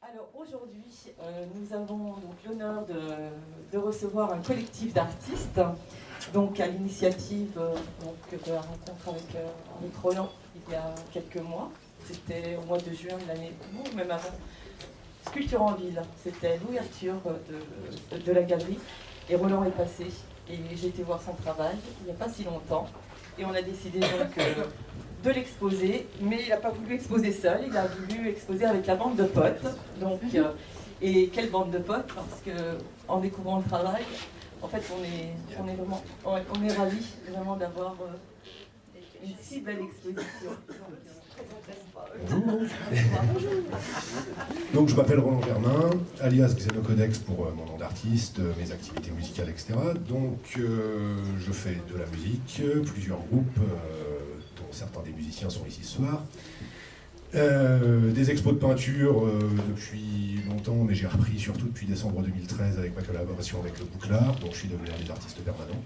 Alors aujourd'hui, nous avons donc l'honneur de recevoir un collectif d'artistes, donc à l'initiative de la rencontre avec Roland il y a quelques mois. C'était au mois de juin de l'année, ou même avant. Sculpture en ville, c'était l'ouverture de la galerie et Roland est passé et j'ai été voir son travail il n'y a pas si longtemps et on a décidé donc de l'exposer, mais il n'a pas voulu exposer seul, il a voulu exposer avec la bande de potes. Donc, et quelle bande de potes, parce qu'en découvrant le travail, en fait on est ravis vraiment d'avoir une si belle exposition. Bonjour. Donc je m'appelle Roland Germain, alias Xenocodex pour mon nom d'artiste, mes activités musicales, etc. Donc je fais de la musique, plusieurs groupes, dont certains des musiciens sont ici ce soir. Des expos de peinture depuis longtemps, mais j'ai repris surtout depuis décembre 2013 avec ma collaboration avec le Bouclard, dont je suis devenu un des artistes permanents.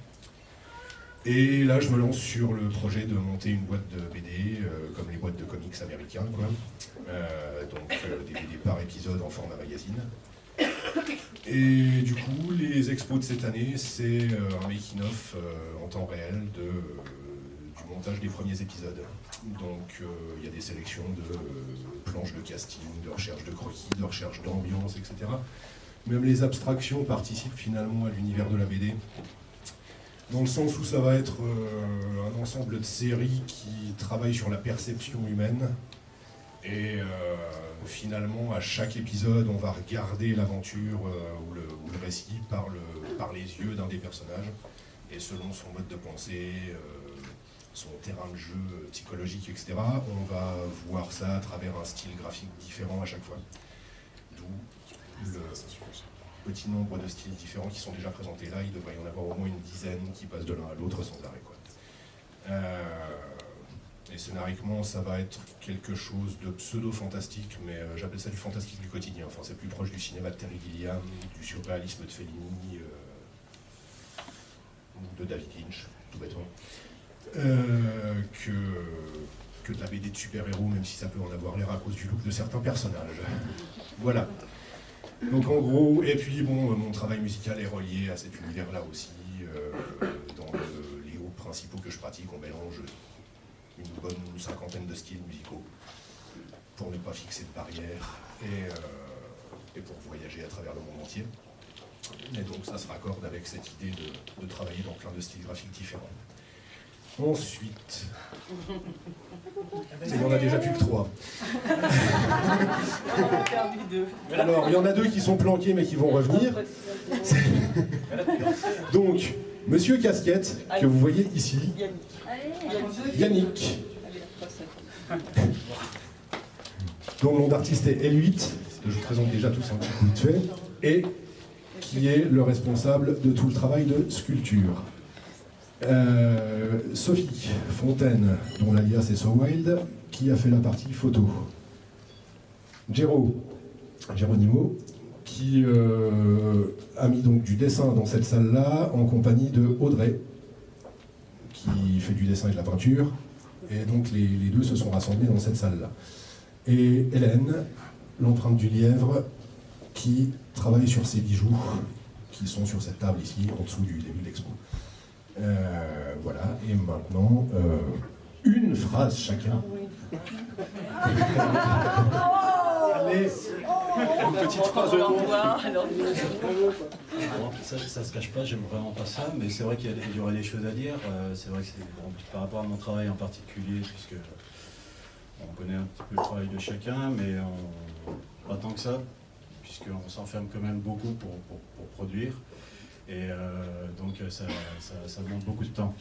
Et là, je me lance sur le projet de monter une boîte de BD, comme les boîtes de comics américains, quoi. Donc des BD par épisode en format magazine. Et du coup, les expos de cette année, c'est un making-of en temps réel du montage des premiers épisodes. Donc il y a des sélections de planches de casting, de recherche de croquis, de recherche d'ambiance, etc. Même les abstractions participent finalement à l'univers de la BD. Dans le sens où ça va être un ensemble de séries qui travaillent sur la perception humaine. Et finalement, à chaque épisode, on va regarder l'aventure ou le récit par les yeux d'un des personnages. Et selon son mode de pensée, son terrain de jeu psychologique, etc., on va voir ça à travers un style graphique différent à chaque fois. D'où le petit nombre de styles différents qui sont déjà présentés là. Il devrait y en avoir au moins une dizaine qui passent de l'un à l'autre sans arrêt, quoi. Et scénariquement, ça va être quelque chose de pseudo-fantastique, mais j'appelle ça du fantastique du quotidien. Enfin, c'est plus proche du cinéma de Terry Gilliam, du surréalisme de Fellini, ou de David Lynch, tout bêtement, que de la BD de super-héros, même si ça peut en avoir l'air à cause du look de certains personnages. Voilà. Donc en gros, et puis bon, mon travail musical est relié à cet univers-là aussi. Dans les groupes principaux que je pratique, on mélange une bonne cinquantaine de styles musicaux pour ne pas fixer de barrières et pour voyager à travers le monde entier. Et donc ça se raccorde avec cette idée de travailler dans plein de styles graphiques différents. Ensuite, il y en a déjà plus que 3. Alors, il y en a 2 qui sont planqués mais qui vont revenir. Donc, Monsieur Casquette, que vous voyez ici, Yannick, dont le nom d'artiste est L8, que je vous présente déjà tous un petit coup de fait, et qui est le responsable de tout le travail de sculpture. Sophie Fontaine, dont l'alias est So Wild, qui a fait la partie photo. Geronimo, qui a mis donc du dessin dans cette salle-là, en compagnie de Audrey, qui fait du dessin et de la peinture. Et donc les deux se sont rassemblés dans cette salle-là. Et Hélène, l'empreinte du lièvre, qui travaille sur ces bijoux, qui sont sur cette table ici, en dessous du début de l'expo. Voilà, et maintenant, une phrase chacun. Allez, une petite phrase de ça se cache pas, j'aime vraiment pas ça, mais c'est vrai qu'il y aurait des choses à dire. C'est vrai que c'est bon, par rapport à mon travail en particulier, puisque on connaît un petit peu le travail de chacun, mais pas tant que ça, puisqu'on s'enferme quand même beaucoup pour produire. Et donc ça demande beaucoup de temps.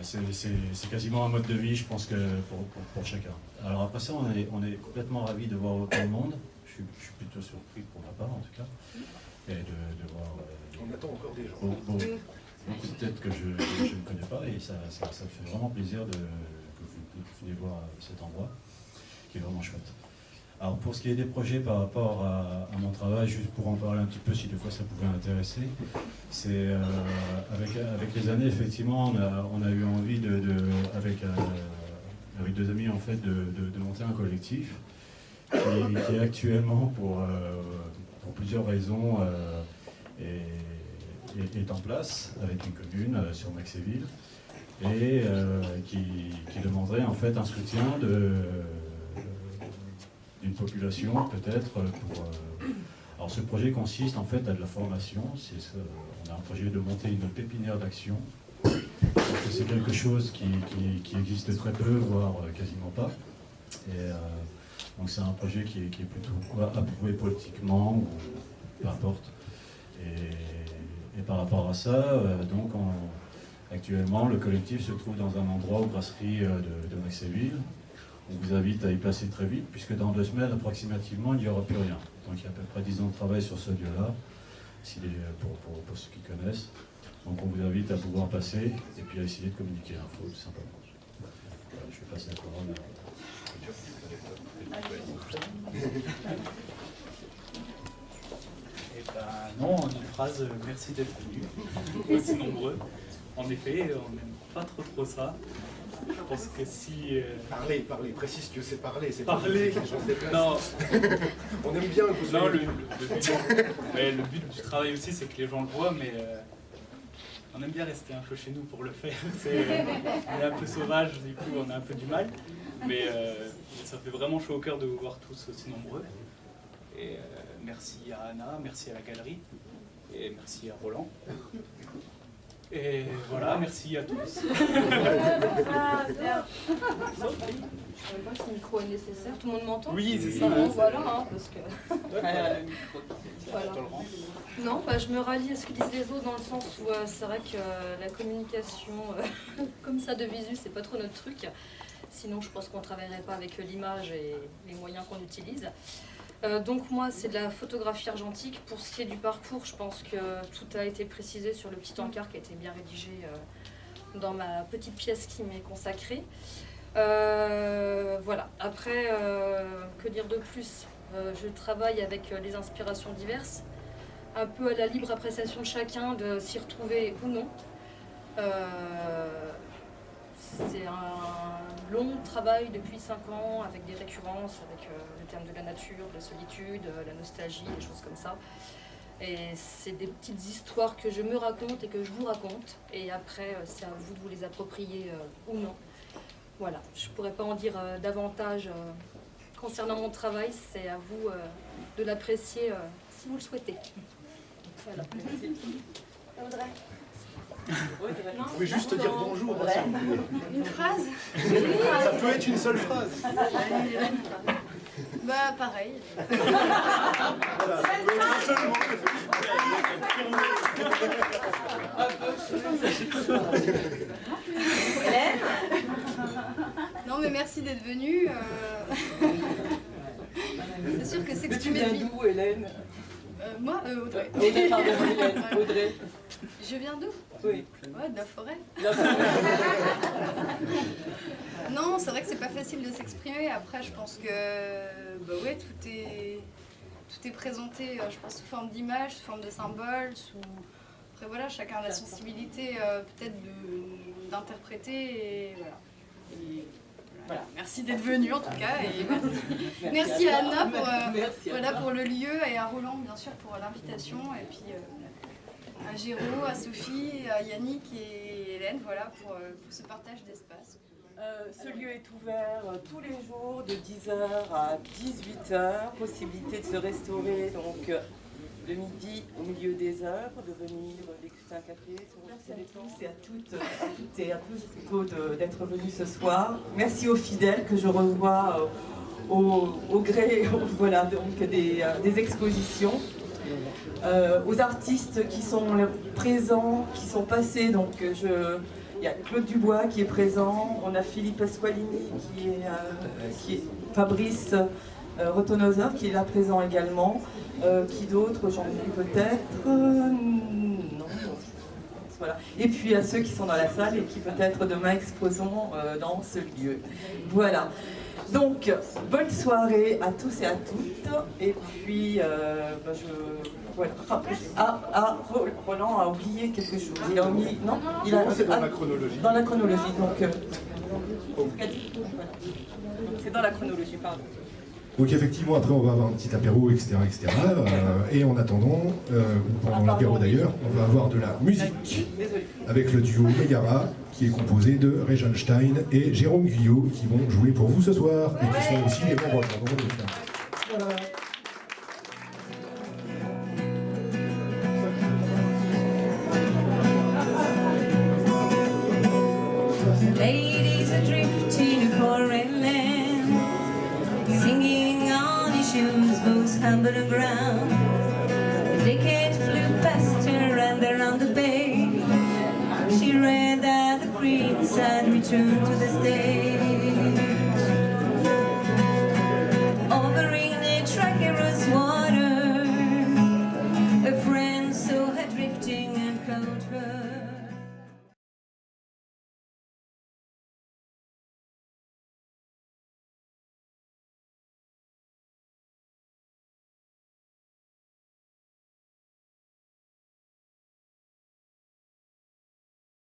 C'est quasiment un mode de vie, je pense, que pour chacun. Alors après ça, on est complètement ravis de voir autant de monde. Je suis plutôt surpris pour ma part en tout cas, et de voir On attend encore des gens. beaucoup de têtes que je ne connais pas, et ça me fait vraiment plaisir que vous veniez voir cet endroit, qui est vraiment chouette. Alors pour ce qui est des projets par rapport à mon travail, juste pour en parler un petit peu si des fois ça pouvait intéresser, c'est avec les années effectivement on a eu envie avec deux amis en fait de monter un collectif qui est actuellement pour plusieurs raisons est en place avec une commune sur Maxéville et qui demanderait en fait un soutien d'une population peut-être pour... Alors ce projet consiste en fait à de la formation, on a un projet de monter une pépinière d'action. C'est quelque chose qui existe très peu, voire quasiment pas. Et donc c'est un projet qui est plutôt approuvé politiquement, ou peu importe. Et par rapport à ça, actuellement le collectif se trouve dans un endroit aux brasseries de Maxéville. On vous invite à y placer très vite, puisque dans 2 semaines approximativement, il n'y aura plus rien. Donc il y a à peu près 10 ans de travail sur ce lieu-là, pour ceux qui connaissent. Donc on vous invite à pouvoir passer et puis à essayer de communiquer l'info, tout simplement. Voilà, je vais passer la parole Eh ben non, en une phrase, merci d'être venus, aussi nombreux. En effet, on n'aime pas trop ça. Je pense que si... Parlez, précise que c'est parler, c'est Parler. pas les gens se déplacent. Non, On aime bien que vous non soyez... le but du travail aussi, c'est que les gens le voient, mais on aime bien rester un peu chez nous pour le faire. On est un peu sauvage, du coup, on a un peu du mal. Mais ça fait vraiment chaud au cœur de vous voir tous aussi nombreux. Et merci à Anna, merci à la galerie, et merci à Roland. Et voilà, merci à tous. Ah, bien. Je ne sais pas si le micro est nécessaire. Tout le monde m'entend? Oui, c'est ça. Bon, voilà, hein, parce que... Voilà. Voilà. Non, je me rallie à ce que disent les autres dans le sens où c'est vrai que la communication comme ça de visu, c'est pas trop notre truc. Sinon, je pense qu'on ne travaillerait pas avec l'image et les moyens qu'on utilise. Donc moi, c'est de la photographie argentique. Pour ce qui est du parcours, je pense que tout a été précisé sur le petit encart qui a été bien rédigé dans ma petite pièce qui m'est consacrée. Voilà. Après, que dire de plus? Je travaille avec les inspirations diverses, un peu à la libre appréciation de chacun de s'y retrouver ou non. C'est un long travail depuis 5 ans avec des récurrences, avec le thème de la nature, de la solitude, la nostalgie, des choses comme ça. Et c'est des petites histoires que je me raconte et que je vous raconte. Et après, c'est à vous de vous les approprier ou non. Voilà, je ne pourrais pas en dire davantage concernant mon travail. C'est à vous de l'apprécier si vous le souhaitez. Voilà. Merci. Audrey. Vous pouvez juste dire bonjour. Hein, si vous voulez. Une phrase? Ça peut être une seule phrase. Bah pareil. Voilà, ça peut être un seul mot. Hélène? Non mais merci d'être venue. C'est sûr que s'exprimer Tu viens d'où, Hélène? Moi, Audrey. Audrey. Je viens d'où? Oui. Ouais, de la forêt. Non, c'est vrai que c'est pas facile de s'exprimer. Après, je pense que bah ouais, tout est présenté, je pense, sous forme d'images, sous forme de symboles, après voilà, chacun a la sensibilité peut-être d'interpréter et voilà. Voilà. Merci d'être venu en tout cas et merci à Anna pour le lieu et à Roland bien sûr pour l'invitation et puis à Géraud, à Sophie, à Yannick et Hélène voilà, pour ce partage d'espace. Ce lieu est ouvert tous les jours de 10h à 18h. Possibilité de se restaurer donc le midi au milieu des heures, de venir déguster un café. Merci à tous et à toutes et à tous d'être venus ce soir. Merci aux fidèles que je revois au gré voilà, donc des expositions. Aux artistes qui sont présents, qui sont passés, donc il y a Claude Dubois qui est présent, on a Philippe Pasqualini qui est Fabrice Rotonozer qui est là présent également. Qui d'autre, j'en oublie peut-être non. Voilà. Et puis à ceux qui sont dans la salle et qui peut-être demain exposeront dans ce lieu. Voilà. Donc, bonne soirée à tous et à toutes. Et puis, voilà. Roland a oublié quelque chose. Il a omis. Non, il a. C'est dans la chronologie. Dans la chronologie, donc. C'est dans la chronologie, pardon. Donc effectivement, après on va avoir un petit apéro, etc. etc. Et en attendant, ou pendant l'apéro d'ailleurs, on va avoir de la musique avec le duo Megara, qui est composé de Réjeanne Stein et Jérôme Guyot, qui vont jouer pour vous ce soir, et qui sont aussi les membres de la bande. Voilà. Ladies adrift in a foreign land, singing on his shoes, both humble and ground. The decade flew past her and around the bay. She read that the prince had returned to the stage.